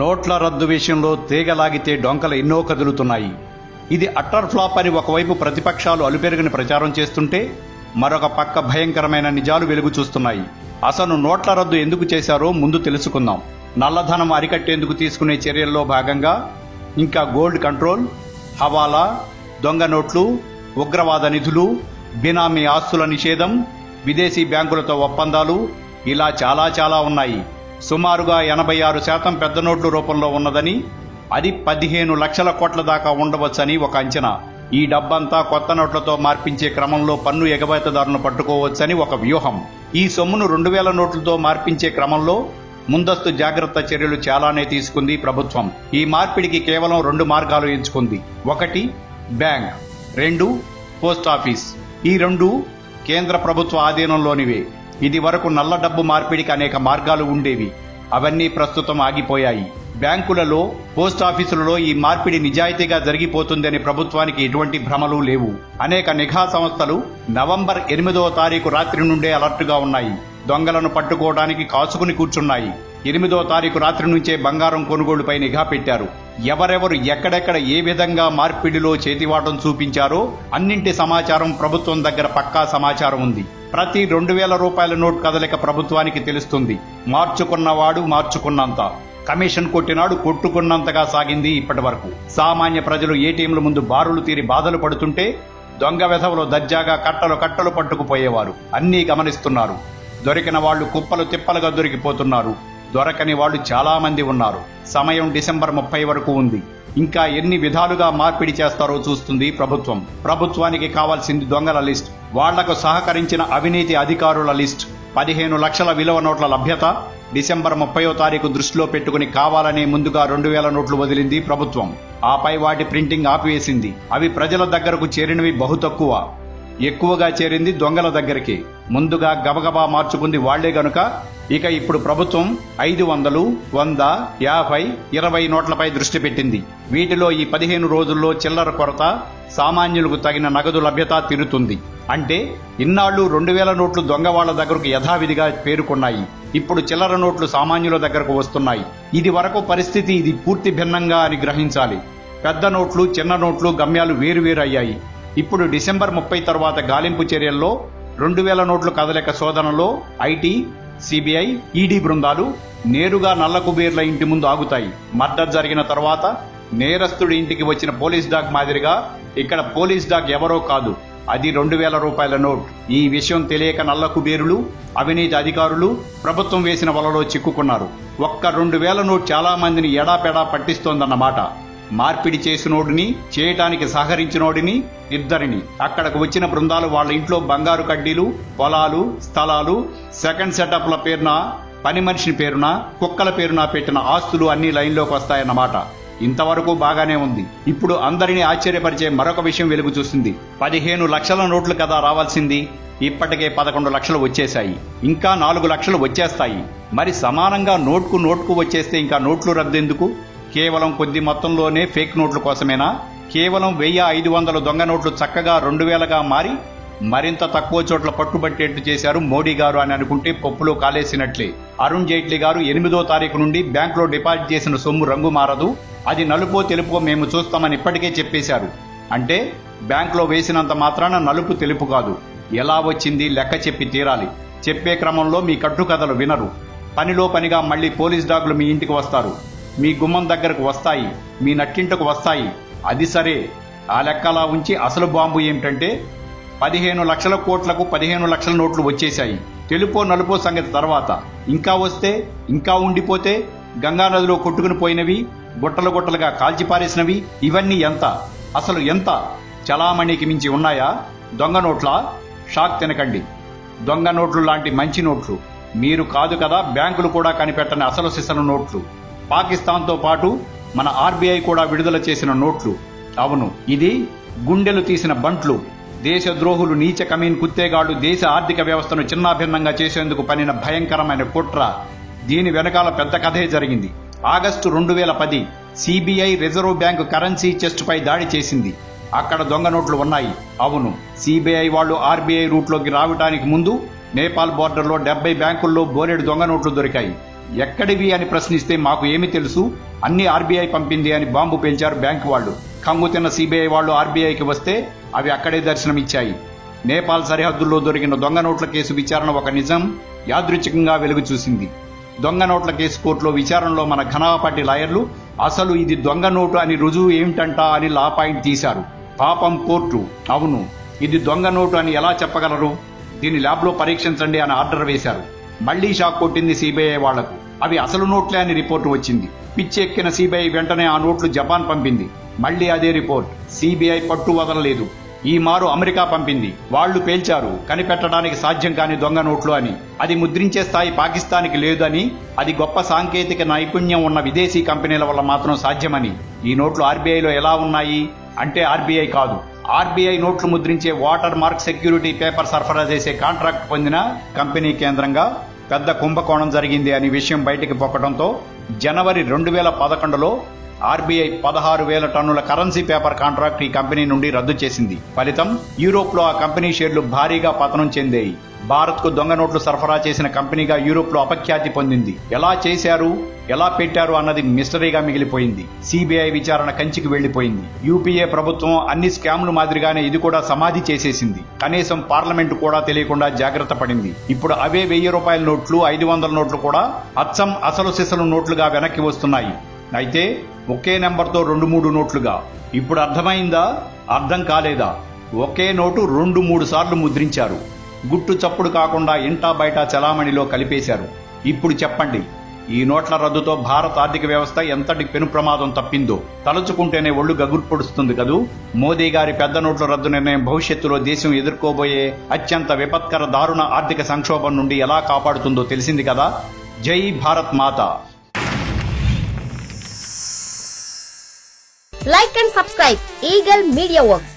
నోట్ల రద్దు విషయంలో తీగలాగితే డొంకలు ఎన్నో కదులుతున్నాయి. ఇది అట్టర్ ఫ్లాప్ అని ఒకవైపు ప్రతిపక్షాలు అలుపెరుగని ప్రచారం చేస్తుంటే మరొక పక్క భయంకరమైన నిజాలు వెలుగు చూస్తున్నాయి. అసలు నోట్ల రద్దు ఎందుకు చేశారో ముందు తెలుసుకుందాం. నల్లధనం అరికట్టేందుకు తీసుకునే చర్యల్లో భాగంగా ఇంకా గోల్డ్ కంట్రోల్, హవాలా, దొంగ నోట్లు, ఉగ్రవాద నిధులు, బినామీ ఆస్తుల నిషేధం, విదేశీ బ్యాంకులతో ఒప్పందాలు, ఇలా చాలా ఉన్నాయి. సుమారుగా 86% పెద్ద నోట్ల రూపంలో ఉన్నదని, అది 15 లక్షల కోట్ల దాకా ఉండవచ్చని ఒక అంచనా. ఈ డబ్బంతా కొత్త నోట్లతో మార్పించే క్రమంలో పన్ను ఎగవేతదారులను పట్టుకోవచ్చని ఒక వ్యూహం. ఈ సొమ్మును 2000 నోట్లతో మార్పించే క్రమంలో ముందస్తు జాగ్రత్త చర్యలు చాలానే తీసుకుంది ప్రభుత్వం. ఈ మార్పిడికి కేవలం 2 మార్గాలు ఎంచుకుంది. 1 బ్యాంక్, 2 పోస్టాఫీస్. ఈ 2 కేంద్ర ప్రభుత్వ ఆధీనంలోనివే. ఇది వరకు నల్ల డబ్బు మార్పిడికి అనేక మార్గాలు ఉండేవి. అవన్నీ ప్రస్తుతం ఆగిపోయాయి. బ్యాంకులలో, పోస్టాఫీసులలో ఈ మార్పిడి నిజాయితీగా జరిగిపోతుందని ప్రభుత్వానికి ఎటువంటి భ్రమలు లేవు. అనేక నిఘా సంస్థలు నవంబర్ 8వ తారీఖు రాత్రి నుండే అలర్టుగా ఉన్నాయి. దొంగలను పట్టుకోవడానికి కాచుకుని కూర్చున్నాయి. 8వ తారీఖు రాత్రి నుంచే బంగారం కొనుగోలుపై నిఘా పెట్టారు. ఎవరెవరు ఎక్కడెక్కడ ఏ విధంగా మార్పిడిలో చేతివాటం చూపించారో అన్నింటి సమాచారం ప్రభుత్వం దగ్గర పక్కా సమాచారం ఉంది. ప్రతి 2000 రూపాయల నోట్ కదలిక ప్రభుత్వానికి తెలుస్తుంది. మార్చుకున్నవాడు మార్చుకున్నంత, కమిషన్ కొట్టినాడు కొట్టుకున్నంతగా సాగింది ఇప్పటి వరకు. సామాన్య ప్రజలు ఏటీఎంల ముందు బారులు తీరి బాధలు పడుతుంటే దొంగ వెధవలు దర్జాగా కట్టలు పట్టుకుపోయేవారు. అన్నీ గమనిస్తున్నారు. దొరికిన వాళ్లు కుప్పలు తిప్పలుగా దొరికిపోతున్నారు. దొరకని వాళ్లు చాలా మంది ఉన్నారు. సమయం డిసెంబర్ 30 వరకు ఉంది. ఇంకా ఎన్ని విధాలుగా మార్పిడి చేస్తారో చూస్తుంది ప్రభుత్వం. ప్రభుత్వానికి కావాల్సింది దొంగల లిస్ట్, వాళ్లకు సహకరించిన అవినీతి అధికారుల లిస్ట్. 15 లక్షల విలువ నోట్ల లభ్యత డిసెంబర్ 30వ తారీఖు దృష్టిలో పెట్టుకుని కావాలనే ముందుగా 2000 నోట్లు వదిలింది ప్రభుత్వం. ఆపై వాటి ప్రింటింగ్ ఆపివేసింది. అవి ప్రజల దగ్గరకు చేరినవి బహు తక్కువ. ఎక్కువగా చేరింది దొంగల దగ్గరికి. ముందుగా గబగబా మార్చుకుంది వాళ్లే గనుక ఇక ఇప్పుడు ప్రభుత్వం 500, 100, 50, 20 నోట్లపై దృష్టి పెట్టింది. వీటిలో ఈ 15 రోజుల్లో చిల్లర కొరత, సామాన్యులకు తగిన నగదు లభ్యత తీరుతుంది. అంటే ఇన్నాళ్లు 2000 నోట్లు దొంగ వాళ్ల దగ్గరకు యథావిధిగా పేరుకున్నాయి. ఇప్పుడు చిల్లర నోట్లు సామాన్యుల దగ్గరకు వస్తున్నాయి. ఇది వరకు పరిస్థితి ఇది పూర్తి భిన్నంగా అని గ్రహించాలి. పెద్ద నోట్లు, చిన్న నోట్లు గమ్యాలు వేరువేరు అయ్యాయి. ఇప్పుడు డిసెంబర్ 30 తర్వాత గాలింపు చర్యల్లో 2000 నోట్లు కదలిక శోధనలో ఐటీ, సిబిఐ, ఈడీ బృందాలు నేరుగా నల్ల కుబేర్ల ఇంటి ముందు ఆగుతాయి. మర్డర్ జరిగిన తర్వాత నేరస్తుడి ఇంటికి వచ్చిన పోలీస్ డాగ్ మాదిరిగా ఇక్కడ పోలీస్ డాగ్ ఎవరో కాదు, అది 2000 రూపాయల నోట్. ఈ విషయం తెలియక నల్ల కుబేరులు, అవినీతి అధికారులు ప్రభుత్వం వేసిన వలలో చిక్కుకున్నారు. ఒక్క 2000 నోట్ చాలా మందిని ఎడాపెడా పట్టిస్తోందన్నమాట. మార్పిడి చేసినోడిని, చేయటానికి సహకరించినోడిని, ఇద్దరిని. అక్కడకు వచ్చిన బృందాలు వాళ్ళ ఇంట్లో బంగారు కడ్డీలు, పొలాలు, స్థలాలు, సెకండ్ సెటప్ల పేరున, పని మనిషి పేరున, కుక్కల పేరున పెట్టిన ఆస్తులు అన్ని లైన్లోకి వస్తాయన్నమాట. ఇంతవరకు బాగానే ఉంది. ఇప్పుడు అందరినీ ఆశ్చర్యపరిచే మరొక విషయం వెలుగు చూసింది. 15 లక్షల నోట్లు కదా రావాల్సింది, ఇప్పటికే 11 లక్షలు వచ్చేశాయి. ఇంకా 4 లక్షలు వచ్చేస్తాయి. మరి సమానంగా నోట్కు వచ్చేస్తే ఇంకా నోట్లు రద్దెందుకు? కేవలం కొద్ది మొత్తంలోనే ఫేక్ నోట్ల కోసమేనా? కేవలం 1500 దొంగ నోట్లు చక్కగా 2000గా మారి మరింత తక్కువ చోట్ల పట్టుబట్టేట్టు చేశారు మోడీ గారు అని అనుకుంటే పప్పులో కాలేసినట్లే. అరుణ్ జైట్లీ గారు 8వ తారీఖు నుండి బ్యాంకులో డిపాజిట్ చేసిన సొమ్ము రంగు మారదు, అది నలుపో తెలుపో మేము చూస్తామని ఇప్పటికే చెప్పేశారు. అంటే బ్యాంకులో వేసినంత మాత్రాన నలుపు తెలుపు కాదు. ఎలా వచ్చింది లెక్క చెప్పి తీరాలి. చెప్పే క్రమంలో మీ కట్టుకథలు వినరు. పనిలో పనిగా మళ్లీ పోలీస్ డాగులు మీ ఇంటికి వస్తారు, మీ గుమ్మం దగ్గరకు వస్తాయి, మీ నట్టింటకు వస్తాయి. అది సరే, ఆ లెక్కలా ఉంచి అసలు బాంబు ఏమిటంటే 15 లక్షల కోట్లకు 15 లక్షల నోట్లు వచ్చేశాయి. తెలుపో నలుపో సంగతి తర్వాత. ఇంకా వస్తే, ఇంకా ఉండిపోతే, గంగానదిలో కొట్టుకుని పోయినవి, గుట్టలుగా కాల్చిపారేసినవి, ఇవన్నీ ఎంత? అసలు ఎంత? చలామణికి మించి ఉన్నాయా దొంగ నోట్లా? షాక్ తినకండి. దొంగ నోట్లు లాంటి మంచి నోట్లు మీరు కాదు కదా, బ్యాంకులు కూడా కనిపెట్టని అసలు సిసలు నోట్లు. పాకిస్తాన్తో పాటు మన ఆర్బీఐ కూడా విడుదల చేసిన నోట్లు. అవును, ఇది గుండెలు తీసిన బంట్లు. దేశద్రోహులు, నీచ కమీన్ కుత్తేగాళ్లు దేశ ఆర్థిక వ్యవస్థను చిన్నాభిన్నంగా చేసేందుకు పనిన భయంకరమైన కుట్ర. దీని వెనకాల పెద్ద కథే జరిగింది. August 2010 CBI reserve bank currency chest పై దాడి చేసింది. అక్కడ దొంగ నోట్లు ఉన్నాయి. అవును, సిబిఐ వాళ్లు ఆర్బీఐ రూట్లోకి రావడానికి ముందు నేపాల్ బోర్డర్లో 70 బ్యాంకుల్లో బోలెడు దొంగ నోట్లు దొరికాయి. ఎక్కడివి అని ప్రశ్నిస్తే మాకు ఏమి తెలుసు, అన్ని ఆర్బీఐ పంపింది అని బాంబు పేల్చారు బ్యాంకు వాళ్ళు. కంగు తిన్న సిబిఐ వాళ్ళు ఆర్బీఐకి వస్తే అవి అక్కడే దర్శనమిచ్చాయి. నేపాల్ సరిహద్దుల్లో దొరికిన దొంగ నోట్ల కేసు విచారణ ఒక నిజం యాదృచ్ఛికంగా వెలుగు చూసింది. దొంగ నోట్ల కేసు కోర్టులో విచారణలో మన ఘనాపాటి లాయర్లు అసలు ఇది దొంగ నోటు అని రుజువు ఏమిటంట అని లా పాయింట్ తీశారు. పాపం కోర్టు, అవును ఇది దొంగ నోటు అని ఎలా చెప్పగలరు, దీన్ని ల్యాబ్లో పరీక్షించండి అని ఆర్డర్ వేశారు. మళ్లీ షాక్ కొట్టింది సిబిఐ వాళ్లకు. అవి అసలు నోట్లే అని రిపోర్టు వచ్చింది. పిచ్చెక్కిన సిబిఐ వెంటనే ఆ నోట్లు జపాన్ పంపింది. మళ్లీ అదే రిపోర్ట్. సిబిఐ పట్టు వదలలేదు. ఈ మారు అమెరికా పంపింది. వాళ్లు పేల్చారు కనిపెట్టడానికి సాధ్యం కాని దొంగ నోట్లు అని. అది ముద్రించే స్థాయి పాకిస్తాన్కి లేదని, అది గొప్ప సాంకేతిక నైపుణ్యం ఉన్న విదేశీ కంపెనీల వల్ల మాత్రం సాధ్యమని. ఈ నోట్లు ఆర్బీఐలో ఎలా ఉన్నాయి అంటే ఆర్బీఐ కాదు, ఆర్బీఐ నోట్లు ముద్రించే వాటర్ మార్క్ సెక్యూరిటీ పేపర్ సరఫరా చేసే కాంట్రాక్ట్ పొందిన కంపెనీ కేంద్రంగా పెద్ద కుంభకోణం జరిగింది అని విషయం బయటికి పొక్కడంతో జనవరి 2011లో ఆర్బీఐ 16,000 టన్నుల కరెన్సీ పేపర్ కాంట్రాక్ట్ ఈ కంపెనీ నుండి రద్దు చేసింది. ఫలితం యూరోప్లో ఆ కంపెనీ షేర్లు భారీగా పతనం చెందాయి. భారత్కు దొంగ నోట్లు సరఫరా చేసిన కంపెనీగా యూరోప్లో అపఖ్యాతి పొందింది. ఎలా చేశారు, ఎలా పెట్టారు అన్నది మిస్టరీగా మిగిలిపోయింది. సిబిఐ విచారణ కంచికి వెళ్లిపోయింది. యూపీఏ ప్రభుత్వం అన్ని స్కామ్లు మాదిరిగానే ఇది కూడా సమాధి చేసేసింది. కనీసం పార్లమెంటు కూడా తెలియకుండా జాగ్రత్త పడింది. ఇప్పుడు అవే 1000 రూపాయల నోట్లు, 500 నోట్లు కూడా అచ్చం అసలు సిసలు నోట్లుగా వెనక్కి వస్తున్నాయి. అయితే ఒకే నెంబర్తో 2-3 నోట్లుగా. ఇప్పుడు అర్థమైందా, అర్థం కాలేదా? ఒకే నోటు 2-3 సార్లు ముద్రించారు. గుట్టు చప్పుడు కాకుండా ఇంటా బయట చలామణిలో కలిపేశారు. ఇప్పుడు చెప్పండి, ఈ నోట్ల రద్దుతో భారత ఆర్థిక వ్యవస్థ ఎంతటి పెను ప్రమాదం తప్పిందో తలుచుకుంటేనే ఒళ్ళు గగుర్పొడుస్తుంది కదూ. మోదీ గారి పెద్ద నోట్ల రద్దు నిర్ణయం భవిష్యత్తులో దేశం ఎదుర్కోబోయే అత్యంత విపత్కర దారుణ ఆర్థిక సంక్షోభం నుండి ఎలా కాపాడుతుందో తెలిసింది కదా. జై భారత్ మాత. Like and subscribe Eagle Media Works.